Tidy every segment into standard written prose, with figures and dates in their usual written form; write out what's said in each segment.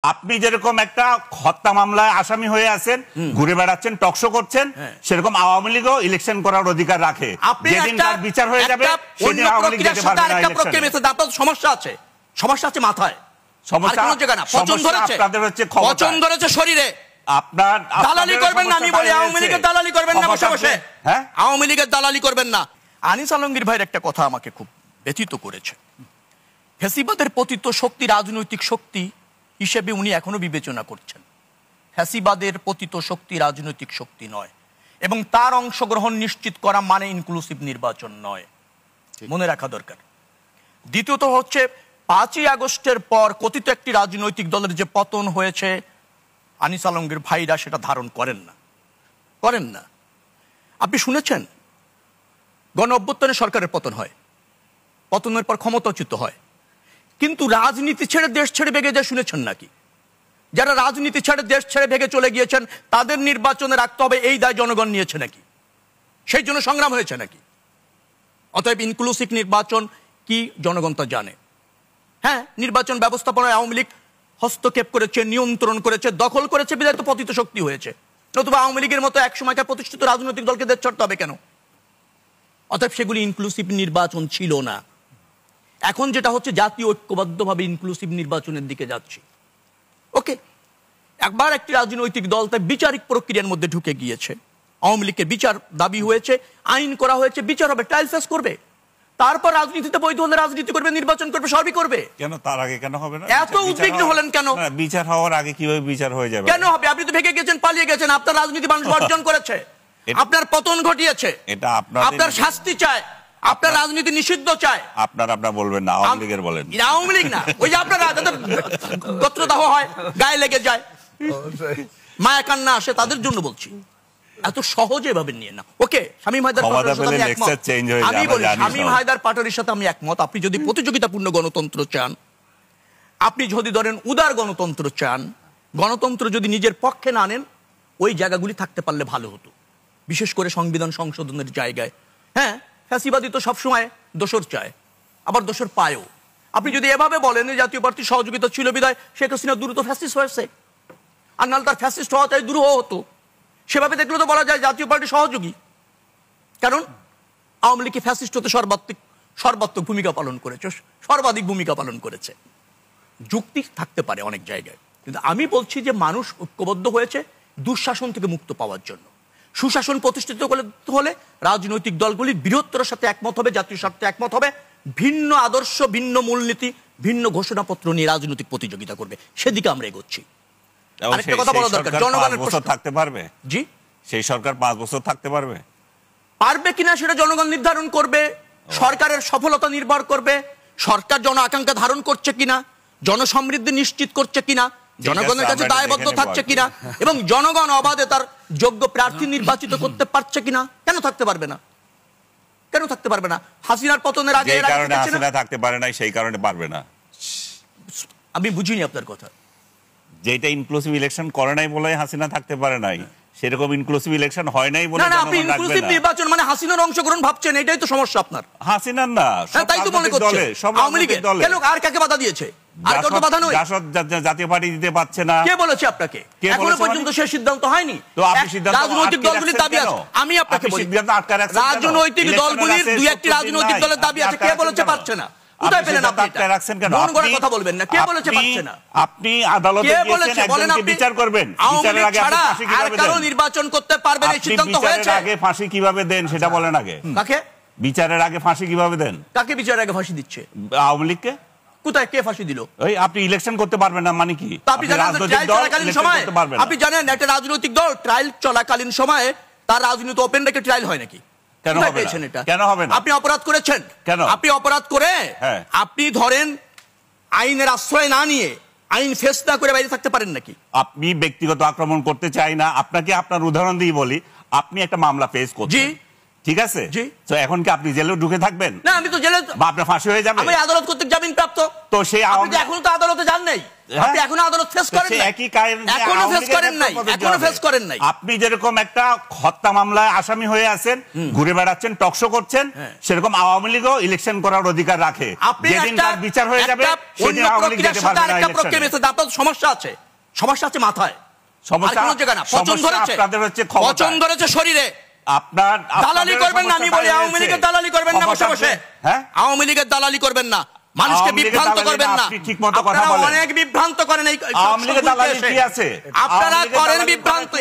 আপনি যেরকম একটা হত্যা মামলায় আসামি হয়ে আছেন, ঘুরে বেড়াচ্ছেন, টকশো করছেন, সেরকম আওয়ামী লীগও ইলেকশন করার অধিকার রাখে। যেদিন তার বিচার হয়ে যাবে সেদিন আওয়ামী লীগ যেতে পারবে না ইলেকশনে। আপনার সমস্যা আছে, সমস্যা আছে মাথায়, সমস্যা আপনাদের হচ্ছে পছন্দ ধরেছে শরীরে। আপনার দালালি করবেন না, আমি বলি আওয়ামী লীগের দালালি করবেন না বসে বসে। হ্যাঁ, আওয়ামী লীগের দালালি করবেন না। আনিস আলমগীর ভাইয়ের একটা কথা আমাকে খুব ব্যথিত করেছে। ফ্যাসিবাদের পতিত শক্তি রাজনৈতিক শক্তি হিসেবে উনি এখনো বিবেচনা করছেন। ফ্যাসিবাদের পতিত শক্তি রাজনৈতিক শক্তি নয়, এবং তার অংশগ্রহণ নিশ্চিত করা মানে ইনক্লুসিভ নির্বাচন নয়, মনে রাখা দরকার। দ্বিতীয়ত হচ্ছে 5ই আগস্টের পর কথিত একটি রাজনৈতিক দলের যে পতন হয়েছে, আনিস আলমগীর ভাইরা সেটা ধারণ করেন না। আপনি শুনেছেন গণ অভ্যুত্থানে সরকারের পতন হয়, পতনের পর ক্ষমতাচ্যুত হয়, কিন্তু রাজনীতি ছেড়ে দেশ ছেড়ে ভেগে যায় শুনেছেন নাকি? যারা রাজনীতি ছেড়ে দেশ ছেড়ে ভেগে চলে গিয়েছেন তাদের নির্বাচনে রাখতে হবে এই দায় জনগণ নিয়েছে নাকি? সেই জন্য সংগ্রাম হয়েছে নাকি? অতএব ইনক্লুসিভ নির্বাচন কি জনগণ তা জানে। হ্যাঁ, নির্বাচন ব্যবস্থাপনায় আওয়ামী লীগ হস্তক্ষেপ করেছে, নিয়ন্ত্রণ করেছে, দখল করেছে, বিধায় তো পতিত শক্তি হয়েছে। নতুবা আওয়ামী লীগের মতো এক সময়কার প্রতিষ্ঠিত রাজনৈতিক দলকে দেশ ছাড়তে হবে কেন? অতএব সেগুলি ইনক্লুসিভ নির্বাচন ছিল না। এখন যেটা হচ্ছে জাতীয় ঐক্যবদ্ধভাবে ইনক্লুসিভ নির্বাচনের দিকে যাচ্ছি। ওকে, একবার একটি রাজনৈতিক দল তাই বিচারিক প্রক্রিয়ার মধ্যে ঢুকে গিয়েছে, আওয়ামী লীগের বিচার দাবি হয়েছে, আইন করা হয়েছে, বিচার হবে, ট্রায়াল ফেস করবে, তারপর রাজনীতিতে বৈধ হলে রাজনীতি করবে, নির্বাচন করবে, সবই করবে। কেন তার আগে কেন হবে না? এত উদ্বিগ্ন হলেন কেন? বিচার হওয়ার আগে কিভাবে বিচার হয়ে যাবে? কেন হবে? আপনি তো ভেগে গেছেন, পালিয়ে গেছেন, আপনার রাজনীতি মানুষ বর্জন করেছে, আপনার পতন ঘটিয়েছে, এটা আপনার শাস্তি চায়, আপনার রাজনীতি নিষিদ্ধ চায়। আপনারা বলবেন না, আওয়ামী লীগের বলেন। আওয়ামী লীগ না, ওই যে আপনারা গোত্রদাহ হয়, গায়ে লেগে যায়, মায়া কান্না আসে, তাদের জন্য বলছি। এত সহজে ভাবে নিয়ে না। ওকে, শামীম হায়দার পাটোয়ারির সাথে আমি একমত। আমি বলি শামীম হায়দার পাটোয়ারির সাথে আমি একমত। আপনি যদি প্রতিযোগিতাপূর্ণ গণতন্ত্র চান, আপনি যদি ধরেন উদার গণতন্ত্র চান, গণতন্ত্র যদি নিজের পক্ষে না আনেন, ওই জায়গাগুলি থাকতে পারলে ভালো হতো, বিশেষ করে সংবিধান সংশোধনের জায়গায়। হ্যাঁ, ফ্যাসিবাদী তো সবসময় দোষর চায়, আবার দোষর পায়ও। আপনি যদি এভাবে বলেন জাতীয় পার্টির সহযোগিতা ছিল বিধায় শেখ হাসিনা দ্রুত ফ্যাসিস্ট হয়েছে, আর নাহলে তার ফ্যাসিস্ট হওয়া চাই দুরূহ হতো, সেভাবে দেখলে তো বলা যায় জাতীয় পার্টি সহযোগী। কারণ আওয়ামী লীগ ফ্যাসিস্ট হতে সর্বাত্মক ভূমিকা পালন করেছে, সর্বাধিক ভূমিকা পালন করেছে। যুক্তি থাকতে পারে অনেক জায়গায়, কিন্তু আমি বলছি যে মানুষ ঐক্যবদ্ধ হয়েছে দুঃশাসন থেকে মুক্ত পাওয়ার জন্য। সুশাসন প্রতিষ্ঠিত হলে রাজনৈতিক দলগুলি বৃহত্তর সাথে একমত হবে, জাতীয় স্বার্থে একমত হবে, ভিন্ন আদর্শ, ভিন্ন মূলনীতি, ভিন্ন ঘোষণাপত্র নিয়ে রাজনৈতিক প্রতিযোগিতা করবে, সেদিকে আমরা এগোচ্ছি। আরেকটা কথা বলা দরকার, জনগণের প্রশ্ন থাকতে পারবে। জি, সেই সরকার 5 বছর থাকতে পারবে কিনা সেটা জনগণ নির্ধারণ করবে। সরকারের সফলতা নির্ভর করবে সরকার জন আকাঙ্ক্ষা ধারণ করছে কিনা, জনসমৃদ্ধি নিশ্চিত করছে কিনা, জনগণের কাছে দায়বদ্ধ থাকছে কিনা, এবং জনগণ অবাধে তার যোগ্য প্রার্থী নির্বাচিত করতে পারছে কিনা। কেন থাকতে পারবে না? কেন থাকতে পারবে না? হাসিনার পতনের আগে হাসিনা থাকতে পারে নাই, সেই কারণে পারবে না। আমি বুঝিনি আপনার কথা। যেটা ইনক্লুসিভ ইলেকশন করে নাই বলে হাসিনা থাকতে পারে নাই, সেরকম ইনক্লুসিভ ইলেকশন হয় নাই বলে। না, আপনি ইনক্লুসিভ নির্বাচন মানে হাসিনার অংশগ্রহণ ভাবছেন, এটাই তো সমস্যা আপনার। হাসিনার না, তাই তো মনে করছে আওয়ামী লীগের। কেন, আর কাকে বাধা দিয়েছে? আর কত বাধা নয়, জাতীয় পার্টি দিতে পারছে না। কে বলেছে আপনাকে? এখনো পর্যন্ত সেই সিদ্ধান্ত হয়নি। তো আপনি সিদ্ধান্ত, রাজনৈতিক দলগুলির দাবি আছে। আমি আপনাকে বলি, রাজনৈতিক দলগুলির দুই একটি রাজনৈতিক দলের দাবি আছে। কে বলেছে পারছে না? কোথায় পেলেন আপনি এটা? রাখছেন কেন? কথা বলবেন না। কে বলেছে পারছে না? আপনি আদালতে গিয়েছেন, একজনকে বিচার করবেন, বিচারের আগে আপনি ফাঁসি কিভাবে দেন? আর কারো নির্বাচন করতে পারবেন এই সিদ্ধান্ত হয়েছে। বিচারের আগে ফাঁসি কিভাবে দেন সেটা বলেন আগে। কাকে বিচারের আগে ফাঁসি কিভাবে দেন? কাকে বিচারের আগে ফাঁসি দিচ্ছে? আওয়ামী লীগকে। কোথায় কে ফাঁসি দিল? ওই আপনি ইলেকশন করতে পারবেন না মানে কি? আপনি রাজনৈতিক দল চলাকালীন সময়, আপনি জানেন একটা রাজনৈতিক দল ট্রায়াল চলাকালীন সময়ে তার রাজনীতি ওপেন রেখে ট্রায়াল হয় নাকি? কেন হবে না? কেন হবে না? আপনি অপরাধ করেছেন, কেন? আপনি অপরাধ করে আপনি ধরেন আইনের আশ্রয় না নিয়ে, আইন ফেস না করে বাইরে থাকতে পারেন নাকি? আপনি ব্যক্তিগত আক্রমণ করতে চাই না, আপনাকে আপনার উদাহরণ দিয়ে বলি। আপনি একটা মামলা ফেস করছেন, ঠিক আছে, জি। তো এখন কি আপনি জেলে ঢুকে থাকবেন? না, আমি তো জেলে, বা আপনার ফাঁসি হয়ে যাবে? আমি আদালত কর্তৃক জামিন প্রাপ্ত। তো সেই আপনি তো এখনো তো আদালতে যান নাই, আপনি এখনো আদালত ফেস করেন নাই, এখনো ফেস করেন নাই, এখনো ফেস করেন নাই। আপনি যেরকম একটা হত্যা মামলায় আসামি হয়ে আছেন, ঘুরে বেড়াচ্ছেন, টকশো করছেন, সেরকম আওয়ামী লীগও ইলেকশন করার অধিকার রাখে। যেদিন তার বিচার হয়ে যাবে সেদিন আওয়ামী লীগ যেতে পারবে না ইলেকশনে। আপনার সমস্যা আছে, সমস্যা আছে মাথায়, সমস্যা আপনাদের হচ্ছে পচন ধরেছে শরীরে। আপনার দালালি করবেন না, আমি বলি আওয়ামী লীগের দালালি করবেন না বসে বসে। হ্যাঁ, আওয়ামী লীগের দালালি করবেন না, মানুষকে বিভ্রান্ত করবেন না। ঠিকমতো কথা বলেন, অনেক বিভ্রান্ত করেন। এই আওয়ামী লীগের দালালি কি আছে? আপনারা করেন বিভ্রান্ত,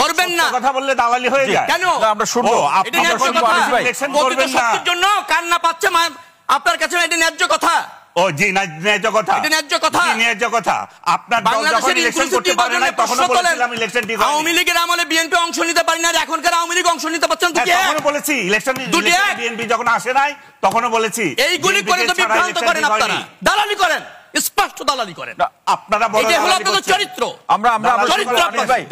করবেন না। কথা বললে দালালি হয়ে যায় কেন? আমরা শুনবো। এটা ন্যায্য কথা, ইলেকশন করবেন না জন্য কান্না পাচ্ছে আপনার কাছে, এটা ন্যায্য কথা। ও জি, ন্যায্য কথা, এটা ন্যায্য কথা, ন্যায্য কথা। আপনার যখন ইলেকশন করতে পারে না তখন বলেছিলাম ইলেকশন ঠিক হয়। আওয়ামী লীগের আমলে বিএনপি অংশ নিতে পারি না, এখনকার আওয়ামী লীগ অংশ নিতে পারছেন তো? তখনও বলেছি ইলেকশন বিএনপি যখন আসে নাই তখনও বলেছি এইগুলি করে তো বিভ্রান্ত করেন আপনারা, দালালি করেন, স্পষ্ট দালালি করেন আপনারা। এটা হলো আপনাদের চরিত্র, আমরা চরিত্র আপনাদের।